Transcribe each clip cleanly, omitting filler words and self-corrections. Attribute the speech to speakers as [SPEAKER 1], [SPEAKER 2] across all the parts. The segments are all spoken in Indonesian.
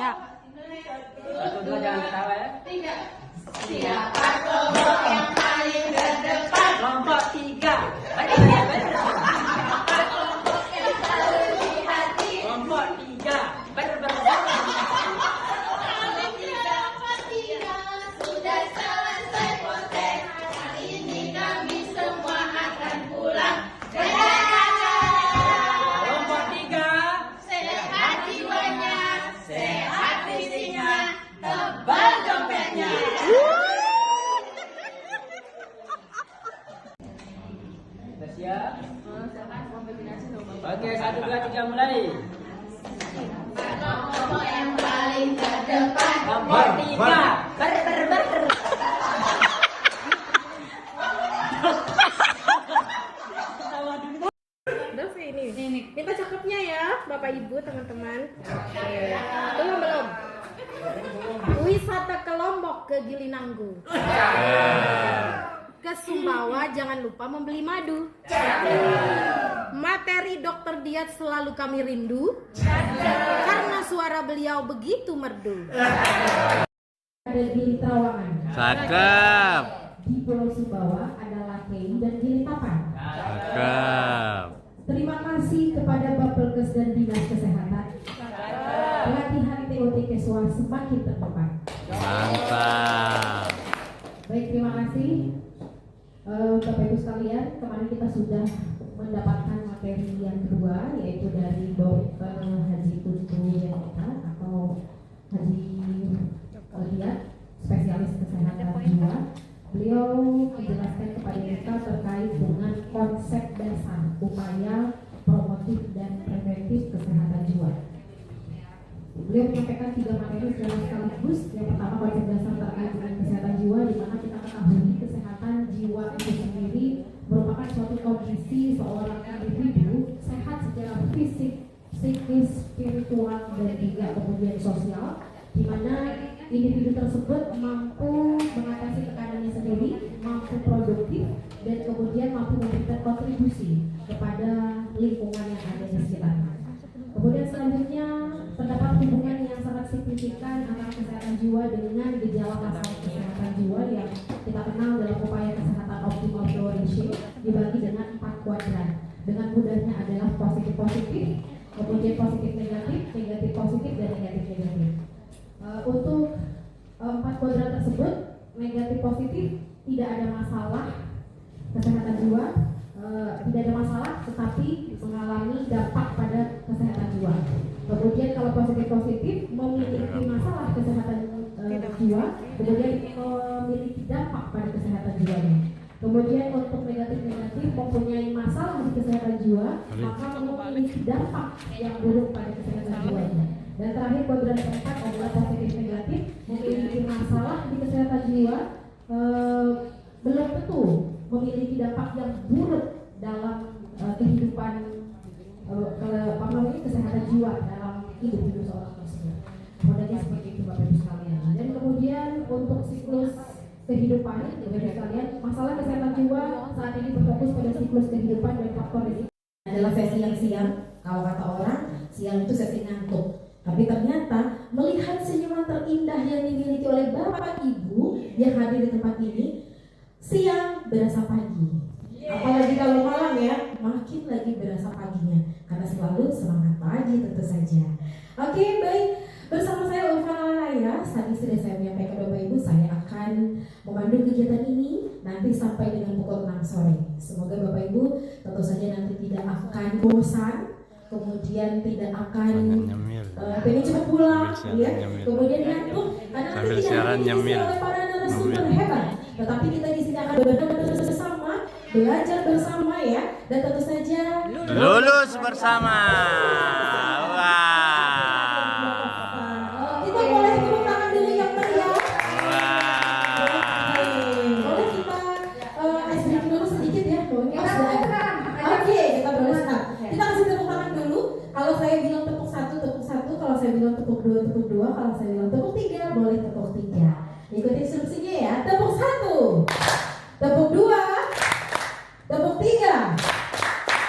[SPEAKER 1] Ya.
[SPEAKER 2] 1, 2, jangan ketawa ya.
[SPEAKER 3] 3. Siapa kelompok yang paling terdepan?
[SPEAKER 2] Kelompok 3.
[SPEAKER 3] Kelompok yang selalu di hati.
[SPEAKER 2] Kelompok 3.
[SPEAKER 3] Kelompok 3 sudah selesai potek. Hari ini kami semua akan pulang.
[SPEAKER 2] Kelompok 3.
[SPEAKER 3] Sehat jiwanya, sehat fisiknya, tebal dompetnya.
[SPEAKER 2] Kita siap? Oke, 1, 2, 3 mulai.
[SPEAKER 3] Kelompok yang paling terdepan.
[SPEAKER 2] Kelompok 3.
[SPEAKER 1] Ini Pak cakepnya ya, Bapak Ibu, teman-teman. Belum. Wisata ke Lombok, ke Gilinanggu. Ke Sumbawa jangan lupa membeli madu. Materi Dokter Diat selalu kami rindu. Karena suara beliau begitu merdu.
[SPEAKER 4] Ada Gili Trawangan.
[SPEAKER 5] Cakep.
[SPEAKER 4] Di Pulau Sumbawa ada Lakei dan Gili Tapan.
[SPEAKER 5] Cakep.
[SPEAKER 4] Terima kasih kepada Bapelkes dan Dinas Kesehatan. Pelatihan TOT Keswa semakin terdepan.
[SPEAKER 5] Mantap.
[SPEAKER 4] Baik, terima kasih. Bapak Ibu sekalian, kemarin kita sudah mendapatkan materi yang kedua, yaitu dari Dr. Haji Tuntu Yanita atau Haji Diat, spesialis kesehatan jiwa. Beliau menjelaskan kepada kita terkait dengan konsep dasar upaya promotif dan preventif kesehatan jiwa. Beliau menyampaikan 3 materi secara sekaligus. Yang pertama konsep dasar terkait dengan kesehatan jiwa, di mana kita ketahui kesehatan jiwa itu sendiri merupakan suatu kondisi seorang individu sehat secara fisik, psikis, spiritual, dan juga kemudian sosial, di mana individu tersebut mampu mengatasi tekanannya sendiri, mampu produktif, dan kemudian mampu memberikan kontribusi kepada lingkungan yang ada di sekitarnya. Kemudian selanjutnya terdapat hubungan yang sangat signifikan antara kesehatan jiwa dengan gejala masalah kesehatan jiwa yang kita kenal dalam upaya kesehatan optimal flow ratio dibagi dengan 4 kuadran. Dengan mudahnya adalah positif-positif, kemudian positif-negatif, negatif-positif, dan negatif-negatif. Untuk 4 kuadran tersebut, negatif-positif tidak ada masalah kesehatan jiwa, tidak ada masalah, tetapi mengalami dampak pada kesehatan jiwa. Kemudian kalau positif-positif memiliki masalah kesehatan jiwa, kemudian memiliki dampak pada kesehatan jiwanya. Kemudian untuk negatif-negatif mempunyai masalah di kesehatan jiwa, maka memiliki dampak yang buruk pada kesehatan jiwanya. Dan terakhir kuadran keempat adalah positif-negatif, memiliki masalah di kesehatan jiwa, belum tentu memiliki dampak yang buruk dalam kehidupan kesehatan jiwa dalam individu seorang tersebut. Modalnya seperti itu Bapak Ibu sekalian. Dan kemudian untuk siklus kehidupan, Bapak Ibu sekalian, masalah kesehatan jiwa saat ini berfokus pada siklus kehidupan dan faktor risiko. Adalah sesi yang siang, kalau kata orang, siang itu sesi ngantuk. Tapi ternyata melihat senyuman terindah yang dimiliki oleh Bapak Ibu yang hadir di tempat ini, siang berasa pagi. Apalagi kalau malam ya, makin lagi berasa paginya. Karena selalu semangat pagi tentu saja. Oke, baik. Bersama saya Ulfana Raya, tadi sudah saya menyampaikan Bapak Ibu, saya akan memandu kegiatan ini nanti sampai dengan pukul 6 sore. Semoga Bapak Ibu tentu saja nanti tidak akan bosan, kemudian tidak akan pengen cepat pulang, ya. Kemudian ngantuk, karena nanti tidak akan diisi oleh para narasumber hebat. Tetapi kita di sini akan benar-benar bersama, belajar bersama ya, dan tentu saja
[SPEAKER 5] Lulus bersama. Wah.
[SPEAKER 4] Kita boleh tepuk tangan dulu yang meriah.
[SPEAKER 5] Wah.
[SPEAKER 4] Boleh kita ice break dulu sedikit ya. Oke, kita boleh start. Kita kasih tepuk tangan dulu. Kalau saya bilang tepuk 1, tepuk 1. Kalau saya bilang tepuk 2, tepuk 2. Kalau saya bilang tepuk 3, boleh tepuk 3. Ikuti instruksinya ya. Tepuk 1, tepuk 2, tepuk 3,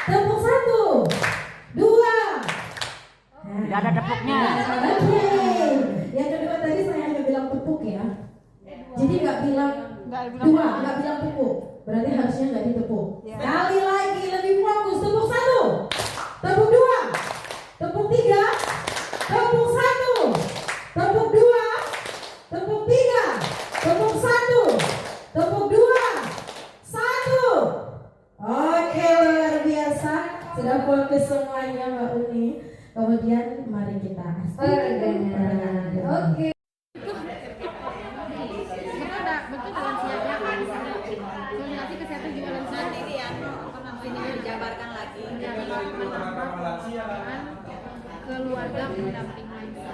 [SPEAKER 4] tepuk 1, 2.
[SPEAKER 2] Tidak ada tepuknya.
[SPEAKER 4] Oke. Dua, nggak bilang tepuk. Berarti harusnya nggak ditepuk. Sekali lagi lebih fokus. Tepuk satu, tepuk dua, tepuk tiga, tepuk satu, tepuk dua, tepuk tiga, tepuk satu, tepuk dua, satu. Oke, luar biasa. Sudah fokus semuanya Mbak Uni. Kemudian mari kita perdengaran. Oke.
[SPEAKER 1] Koordinasi kesehatan jiwa lansia
[SPEAKER 3] Nanti ini dijabarkan lagi.
[SPEAKER 1] keluarga pendamping lansia.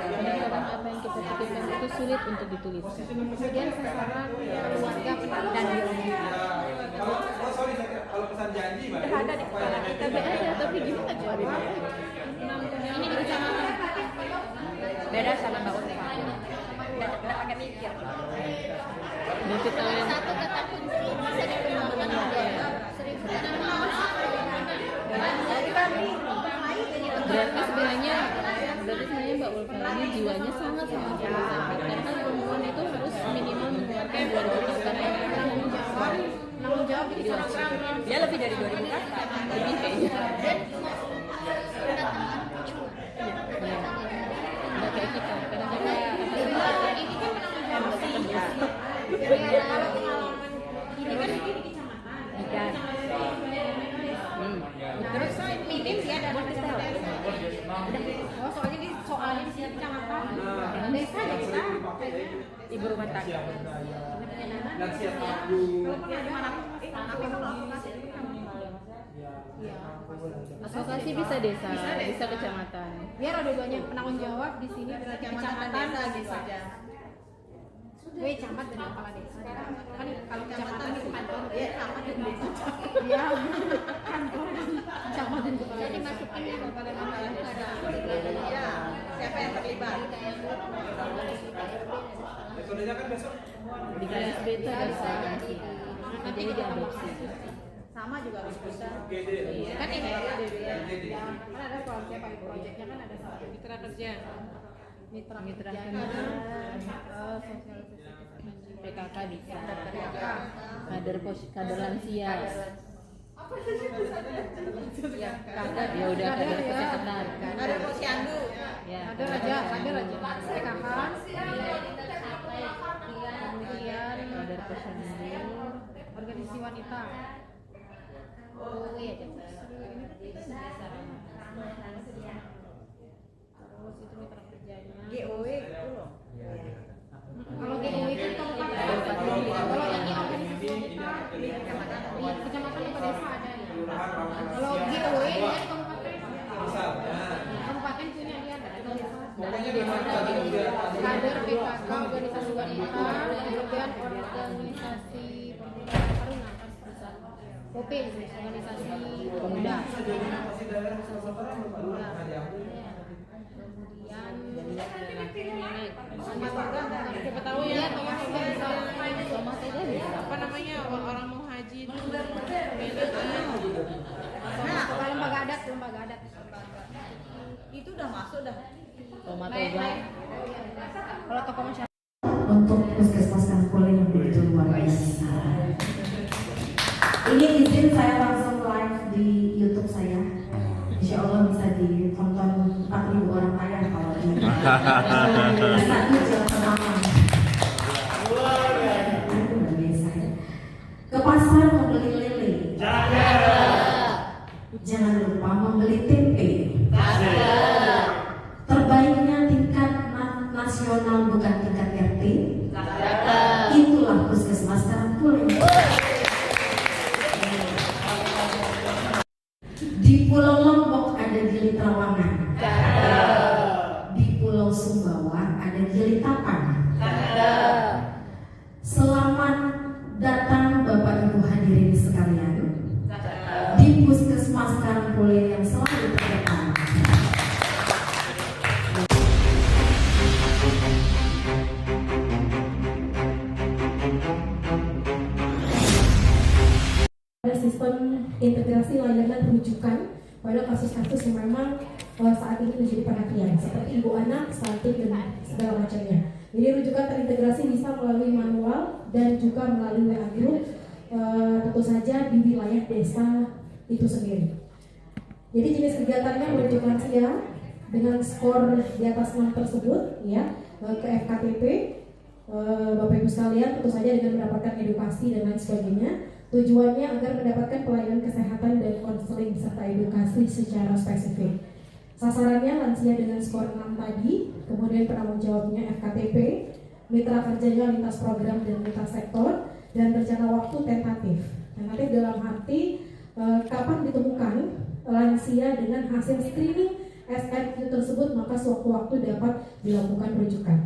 [SPEAKER 6] Kadang apa yang kita pikirkan itu sulit untuk dituliskan.
[SPEAKER 1] Kemudian sasaran keluarga pendamping.
[SPEAKER 7] Kalau pesan janji, Mbak.
[SPEAKER 1] Ada di kepala kita, ada, tapi gimana jawabnya? Ini di kecamatan. Beda sama Mbak Uni. Nggak pakai mikir.
[SPEAKER 6] Dan kita yang
[SPEAKER 3] Satu kata kunci bisa diperlukan
[SPEAKER 6] berarti sebenarnya Mbak Ulfa ini jiwanya sangat filantrop. Karena perempuan itu harus minimal mengeluarkan 2.000 kata.
[SPEAKER 1] Tanggung jawab jadi seorang perempuan.
[SPEAKER 6] Dia lebih dari 2.000 kata, lebih kayaknya. Nggak kayak kita. Kadang-kadang
[SPEAKER 1] Ini kan penanggung jawab sih. Kalau pengalaman ini kan di kecamatan.
[SPEAKER 6] Ikan.
[SPEAKER 1] Terus minim dia ada kecamatan. Oh, soalnya di sini kecamatan. Desa ya kita.
[SPEAKER 6] Ibu rumah tangga.
[SPEAKER 7] Dan siap aku.
[SPEAKER 6] Asosiasi bisa desa, bisa kecamatan.
[SPEAKER 1] Biar ada duanya penanggung jawab di sini berarti kecamatan
[SPEAKER 3] gitu aja.
[SPEAKER 1] Gue camat dan kepala desa. Kan kalau kecamatan itu kantor,
[SPEAKER 3] Iya, sama di desa.
[SPEAKER 1] dia kantor camat dan kepala
[SPEAKER 3] Jadi
[SPEAKER 1] desa.
[SPEAKER 3] masukin ya kepada Iya, siapa yang terlibat?
[SPEAKER 7] Metodenya kan besok.
[SPEAKER 6] Di garis beta desa. Jadi diadopsi.
[SPEAKER 3] Sama juga harus bisa.
[SPEAKER 7] GD.
[SPEAKER 1] Kan ini
[SPEAKER 7] GD.
[SPEAKER 1] kan ada proyek proyeknya kan ada satu mitra kerja. Mitra
[SPEAKER 6] kerja.
[SPEAKER 1] sosialisasi
[SPEAKER 6] PKK bisa. Kader lansia.
[SPEAKER 1] kader
[SPEAKER 6] Ya udah kader kesehatan.
[SPEAKER 3] Ada posyandu.
[SPEAKER 6] Ya.
[SPEAKER 1] ada aja PKK kemudian
[SPEAKER 6] Kader posyandu.
[SPEAKER 1] organisasi wanita
[SPEAKER 3] iya,
[SPEAKER 1] terus itu mitra kerjanya
[SPEAKER 3] GOW itu loh.
[SPEAKER 1] kalau GOW kan kabupaten kalau ini organisasi wanita di kecamatan atau desa ada ya kalau GOW ya di kabupaten kabupaten punya dia kader PKK organisasi wanita kemudian organisasi OP organisasi pemuda kemudian siapa tahu ya
[SPEAKER 6] Thomas aja bisa.
[SPEAKER 1] apa namanya orang mau haji itu lembaga adat
[SPEAKER 3] Itu udah masuk dah.
[SPEAKER 6] Thomas
[SPEAKER 1] naik
[SPEAKER 6] Toba.
[SPEAKER 1] kalau tokoh masyarakat
[SPEAKER 4] Untuk puskesmas Kangkule yang begitu luar biasa. Ini izin saya langsung live di YouTube saya. Insya Allah bisa ditonton 4.000 orang tayang kalau ini. Satu jam pertama. Itu luar biasa ya. Ke pasar membeli lele. Jangan lupa membeli tempe. Terbaiknya tingkat nasional bukan tingkat RT. Itulah puskesmas Kangkule. Di Pulau Lombok ada Gili Trawangan. Di Pulau Sumbawa ada Gili Tapan. Selamat datang Bapak Ibu hadirin sekalian di puskesmas Kangkule yang selalu terdepan. Sistem integrasi layanan rujukan pada kasus-kasus yang memang saat ini menjadi perhatian seperti ibu anak, stunting dan segala macamnya. Ini rujukan terintegrasi bisa melalui manual dan juga melalui WA group, tentu saja di wilayah desa itu sendiri. Jadi jenis kegiatannya merujuk lansia dengan skor di atas 6 tersebut, ya, ke FKTP, Bapak Ibu sekalian, tentu saja dengan mendapatkan edukasi dan lain sebagainya. Tujuannya agar mendapatkan pelayanan kesehatan dan konseling serta edukasi secara spesifik. Sasarannya lansia dengan skor 6 tadi, kemudian penanggung jawabnya FKTP, mitra kerjanya lintas program dan lintas sektor, dan rencana waktu tentatif. Tentatif dalam arti kapan ditemukan lansia dengan hasil screening SNQ tersebut, maka sewaktu-waktu dapat dilakukan rujukan.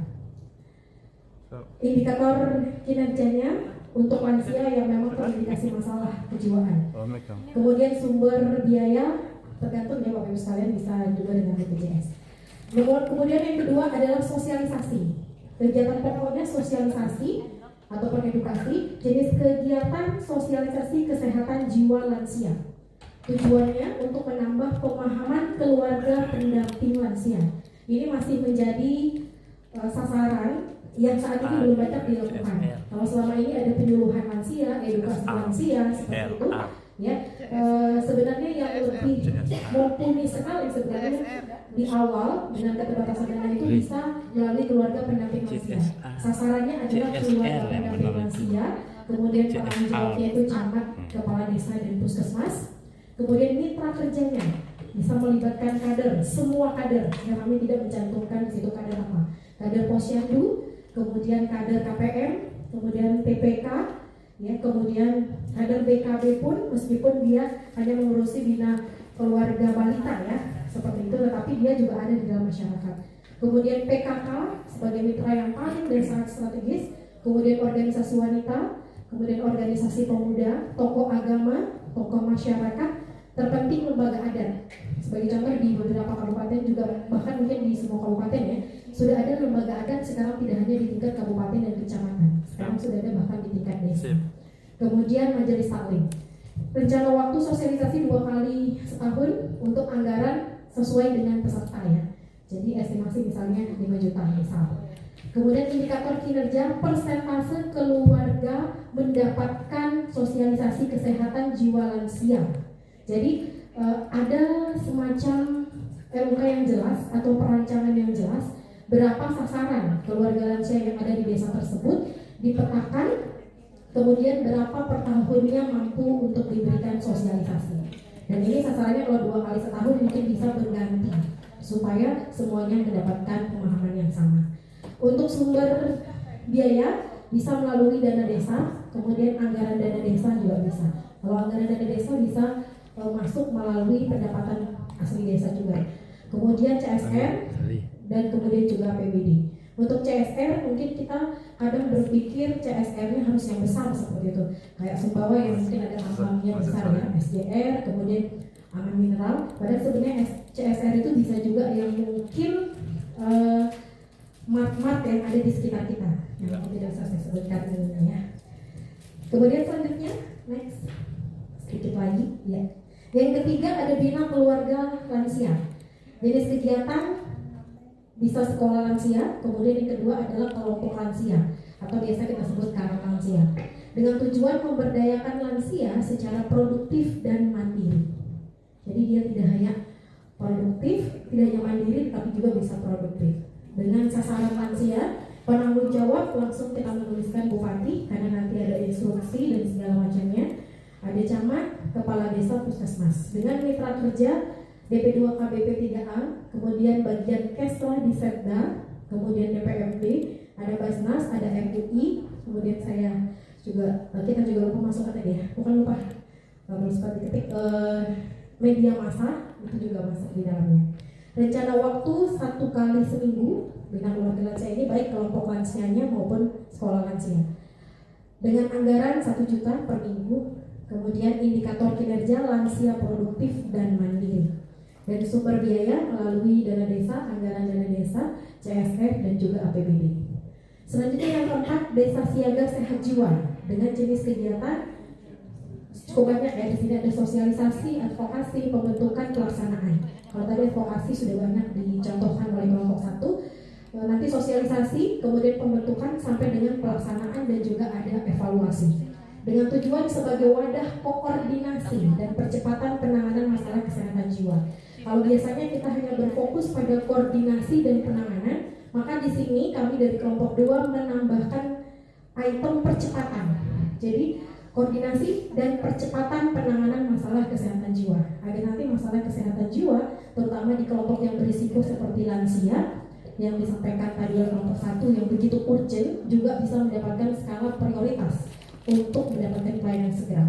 [SPEAKER 4] Indikator kinerjanya untuk lansia yang memang terindikasi masalah kejiwaan. Kemudian sumber biaya tergantung ya Bapak Ibu sekalian, bisa juga dengan BPJS. Kemudian yang kedua adalah sosialisasi. Kegiatan pokoknya sosialisasi atau edukasi, jenis kegiatan sosialisasi kesehatan jiwa lansia. Tujuannya untuk menambah pemahaman keluarga pendamping lansia. Ini masih menjadi sasaran yang saat ini belum banyak dilakukan. Kalau selama ini ada penyuluhan lansia, edukasi lansia seperti itu, ya sebenarnya yang lebih mumpuni sekali sebenarnya di awal dengan keterbatasan dana itu bisa melalui keluarga pendamping lansia. Sasarannya adalah keluarga pendamping lansia, kemudian penanggung jawabnya itu camat, kepala desa dan puskesmas. Kemudian mitra kerjanya bisa melibatkan kader, semua kader yang kami tidak mencantumkan di situ kader apa, kader posyandu, kemudian kader KPM, kemudian TPK, ya, kemudian kader BKB pun meskipun dia hanya mengurusi bina keluarga balita ya seperti itu, tetapi dia juga ada di dalam masyarakat. Kemudian PKK sebagai mitra yang paling dan sangat strategis, kemudian organisasi wanita, kemudian organisasi pemuda, tokoh agama, tokoh masyarakat, terpenting lembaga adat. Sebagai contoh di beberapa kabupaten juga, bahkan mungkin di semua kabupaten ya, sudah ada lembaga adat sekarang tidak hanya di tingkat kabupaten dan kecamatan, sekarang sudah ada bahkan di tingkat desa. Kemudian majelis taklim. Rencana waktu sosialisasi 2 kali setahun untuk anggaran sesuai dengan peserta ya. Jadi estimasi misalnya 5 juta misal. Kemudian indikator kinerja persentase keluarga mendapatkan sosialisasi kesehatan jiwa lansia. Jadi ada semacam RUK yang jelas atau perancangan yang jelas berapa sasaran keluarga lansia yang ada di desa tersebut dipetakan, kemudian berapa per tahunnya mampu untuk diberikan sosialisasi. Dan ini sasarannya kalau 2 kali setahun mungkin bisa berganti supaya semuanya mendapatkan pemahaman yang sama. Untuk sumber biaya bisa melalui dana desa, kemudian anggaran dana desa juga bisa. Kalau anggaran dana desa bisa masuk melalui pendapatan asli desa juga. Kemudian CSR dan kemudian juga APBD. Untuk CSR mungkin kita kadang berpikir CSR-nya harus yang besar seperti itu, kayak Sumbawa yang mungkin ada amalnya besar ya, SJR, kemudian aman mineral. Padahal sebenarnya CSR itu bisa juga yang mungkin mart-mart yang ada di sekitar kita, yang tidak usah saya sebutkan ini ya. Kemudian selanjutnya, next, sedikit lagi ya. Yang ketiga ada bina keluarga lansia. Jenis kegiatan bisa sekolah lansia, kemudian yang kedua adalah kelompok lansia atau biasa kita sebut karang lansia. Dengan tujuan memberdayakan lansia secara produktif dan mandiri. Jadi dia tidak hanya produktif, tidak hanya mandiri, tapi juga bisa produktif. Dengan sasaran lansia, penanggung jawab langsung kita menuliskan bupati karena nanti ada instruksi dan segala macamnya. Ada camat, kepala desa, puskesmas. Dengan mitra kerja DP2 KBP 3A, kemudian bagian Kesla di Setda, kemudian DPMD, ada Basnas, ada MUI, kemudian kita juga lupa masuk tadi ya, bukan lupa, kalau sempat diketik media massa itu juga masuk di dalamnya. Rencana waktu 1 kali seminggu bina keluarga lansia ini baik kelompok lansianya maupun sekolah lansia. Dengan anggaran 1 juta per minggu. Kemudian indikator kinerja lansia produktif dan mandiri. Dan sumber biaya melalui dana desa, anggaran dana desa, CSR dan juga APBD. Selanjutnya yang keempat, desa siaga sehat jiwa dengan jenis kegiatan cukup banyak ya. Di sini ada sosialisasi, advokasi, pembentukan, pelaksanaan. Kalau tadi advokasi sudah banyak dicontohkan oleh kelompok 1. nanti sosialisasi, kemudian pembentukan sampai dengan pelaksanaan dan juga ada evaluasi. Dengan tujuan sebagai wadah koordinasi dan percepatan penanganan masalah kesehatan jiwa. Kalau biasanya kita hanya berfokus pada koordinasi dan penanganan, maka di sini kami dari kelompok 2 menambahkan item percepatan. Jadi koordinasi dan percepatan penanganan masalah kesehatan jiwa. Agar nanti masalah kesehatan jiwa, terutama di kelompok yang berisiko seperti lansia, yang disampaikan tadi kelompok 1 yang begitu urgent, juga bisa mendapatkan skala prioritas untuk mendapatkan pelayanan segera.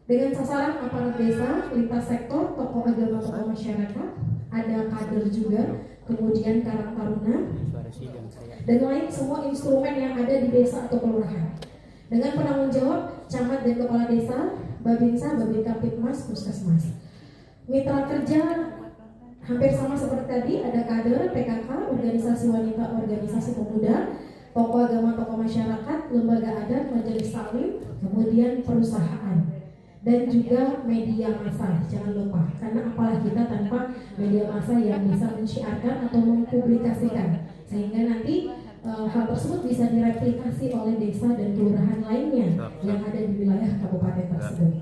[SPEAKER 4] Dengan sasaran aparat desa, lintas sektor, tokoh agama, tokoh masyarakat, ada kader juga, kemudian karang taruna, dan lain semua instrumen yang ada di desa atau kelurahan. Dengan penanggung jawab camat dan kepala desa, Babinsa, Babin Kaptipmas, Puskesmas. Mitra kerja hampir sama seperti tadi, ada kader, PKK, organisasi wanita, organisasi pemuda, tokoh agama, tokoh masyarakat, lembaga adat, majelis taklim, kemudian perusahaan, dan juga media massa. Jangan lupa, karena apalah kita tanpa media massa yang bisa mensyiarkan atau mempublikasikan, sehingga nanti hal tersebut bisa direplikasi oleh desa dan kelurahan lainnya yang ada di wilayah kabupaten tersebut.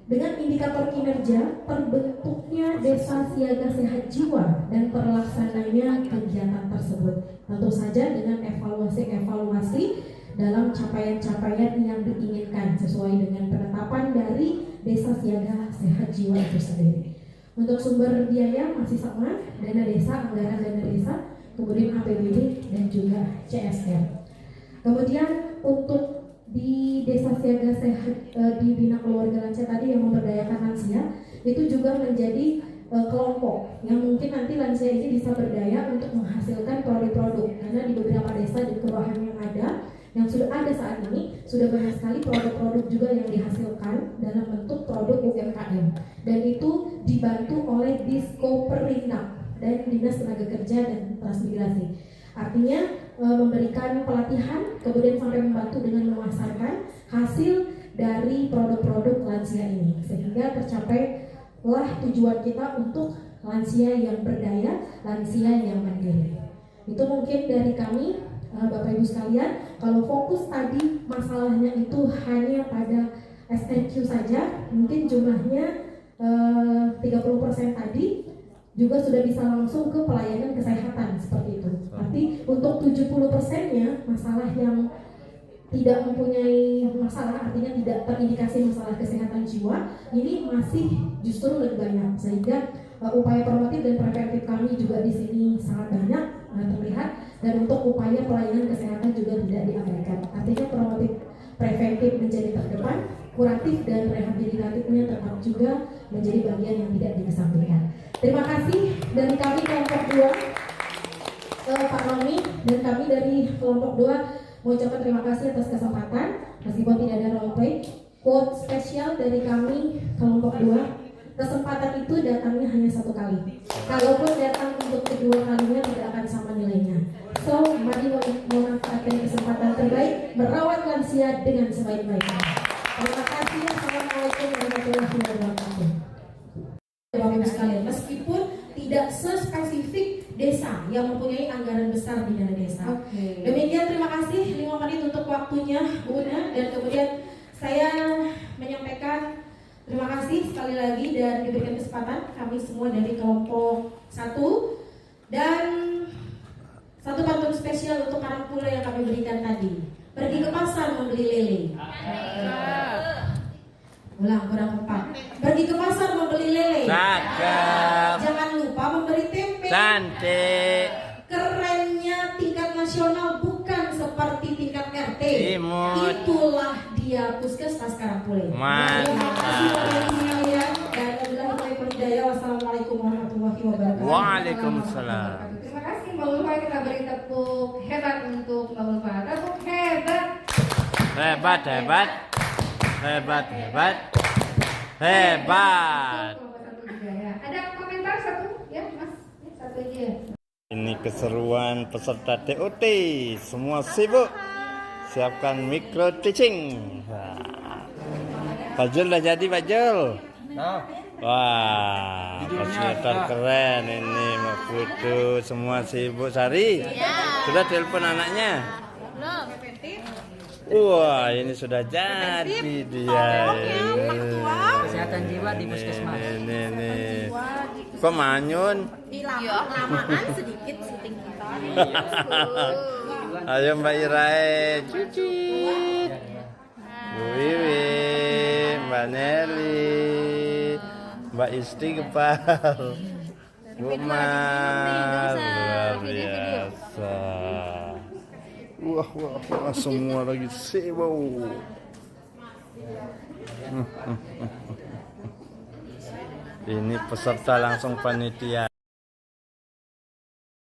[SPEAKER 4] Dengan indikator kinerja, terbentuknya desa siaga sehat jiwa dan terlaksananya kegiatan tersebut. Tentu saja dengan evaluasi-evaluasi dalam capaian-capaian yang diinginkan sesuai dengan penetapan dari desa siaga sehat jiwa itu sendiri. Untuk sumber biaya masih sama, dana desa, anggaran dana desa, kemudian APBD dan juga CSR. Kemudian untuk di desa siaga sehat di bina keluarga lansia tadi yang memberdayakan lansia, itu juga menjadi kelompok yang mungkin nanti lansia ini bisa berdaya untuk menghasilkan produk-produk, karena di beberapa desa dan kelurahan yang sudah ada saat ini sudah banyak sekali produk-produk juga yang dihasilkan dalam bentuk produk UMKM, dan itu dibantu oleh Diskoperindak dan Dinas Tenaga Kerja dan Transmigrasi. Artinya memberikan pelatihan, kemudian sampai membantu dengan memasarkan hasil dari produk-produk lansia ini, sehingga tercapailah tujuan kita untuk lansia yang berdaya, lansia yang mandiri. Itu mungkin dari kami, Bapak Ibu sekalian. Kalau fokus tadi masalahnya itu hanya pada SNQ saja, mungkin jumlahnya 30% tadi juga sudah bisa langsung ke pelayanan kesehatan seperti itu. Tapi untuk 70%-nya masalah yang tidak mempunyai masalah, artinya tidak terindikasi masalah kesehatan jiwa, ini masih justru lebih banyak, sehingga upaya promotif dan preventif kami juga di sini sangat banyak terlihat, dan untuk upaya pelayanan kesehatan juga tidak diabaikan. Artinya promotif preventif menjadi terdepan, kuratif dan rehabilitatifnya tetap juga menjadi bagian yang tidak dikesampingkan. Terima kasih dari kami kelompok 2, Pak Roni, dan kami dari kelompok 2 mengucapkan terima kasih atas kesempatan. Meskipun tidak ada role play, quote spesial dari kami kelompok 2, kesempatan itu datangnya hanya satu kali. Kalaupun datang untuk kedua kalinya tidak akan sama nilainya. So, mari memanfaatkan kesempatan terbaik merawat lansia dengan sebaik-baiknya. Terima kasih. Assalamualaikum warahmatullahi wabarakatuh. Bapak Ibu sekalian, meskipun tidak sespesifik desa yang mempunyai anggaran besar di dana desa. Demikian, terima kasih 5 menit untuk waktunya, Bu Una, dan kemudian saya menyampaikan terima kasih sekali lagi dan diberikan kesempatan kami semua dari kelompok 1, dan satu pantun spesial untuk Karang Pula yang kami berikan tadi. Pergi ke pasar membeli lele. Ulang, kurang 4. Pergi ke pasar membeli lele.
[SPEAKER 5] Cakep.
[SPEAKER 4] Jangan lupa memberi tempe.
[SPEAKER 5] Cantik.
[SPEAKER 4] Kerennya tingkat nasional bukan seperti tingkat RT.
[SPEAKER 5] Imut.
[SPEAKER 4] Itulah dia Puskesmas Karangpule.
[SPEAKER 5] Mantap.
[SPEAKER 4] Terima kasih Bapak Ibu sekalian, dan wabillahi taufiq wal hidayah. Wassalamualaikum warahmatullahi wabarakatuh.
[SPEAKER 5] Waalaikumsalam.
[SPEAKER 1] Terima kasih Mbak Ulfa, kita beri tepuk hebat untuk Mbak Ulfa. Tepuk hebat.
[SPEAKER 5] Hebat, hebat. Hebat, hebat. Hebat.
[SPEAKER 1] Satu juga ya. Ada komentar satu ya Mas? Ya, satu aja ya.
[SPEAKER 5] Ini keseruan peserta TOT. Semua sibuk. Siapkan micro teaching. Nah. Pak Jul udah jadi, Pak Jul. Wah, fasilitator keren ini Mbak Putu, semua sibuk. Sari, sudah telepon anaknya? Wah, ini sudah jadi dia.
[SPEAKER 2] Kesehatan jiwa di puskesmas.
[SPEAKER 5] Ini. Kok manyun?
[SPEAKER 3] Lamaan sedikit syuting kita.
[SPEAKER 5] Ayo Mbak Irae, cucit. Bu Wiwi, Mbak Nelly, Mbak Istighfar, Bu Mar, luar biasa. Wah, semua lagi sibuk. Ini peserta langsung panitia.